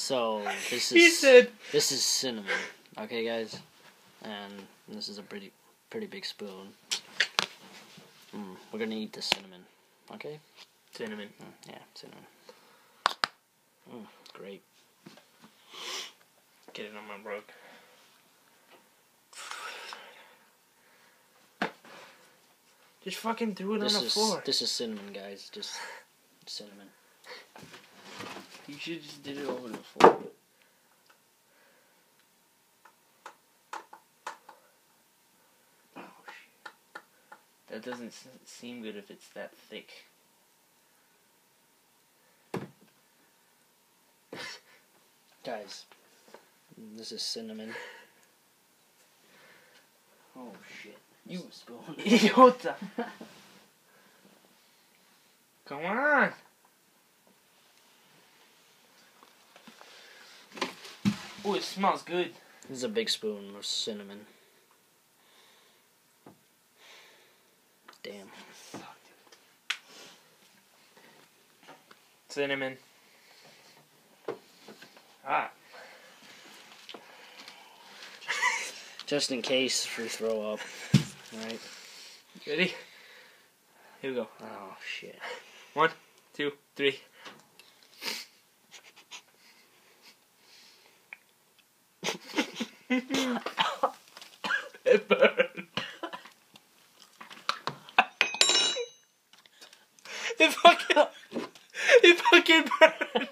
So this He is said, this is cinnamon, okay, guys, and this is a pretty big spoon. We're gonna eat the cinnamon, okay? cinnamon. Yeah, cinnamon. Great. Get it on my rug. Just fucking threw it on the floor. This is cinnamon, guys. Just cinnamon. You should just did it over the floor. Oh shit. That doesn't seem good if it's that thick. Guys, this is cinnamon. Oh shit. You spoon. Idiota. Come on. Oh, it smells good. This is a big spoon of cinnamon. Damn. Cinnamon. Ah. Just in case we throw up. Alright. Ready? Here we go. Oh shit. 1, 2, 3. It burned. It fucking burned.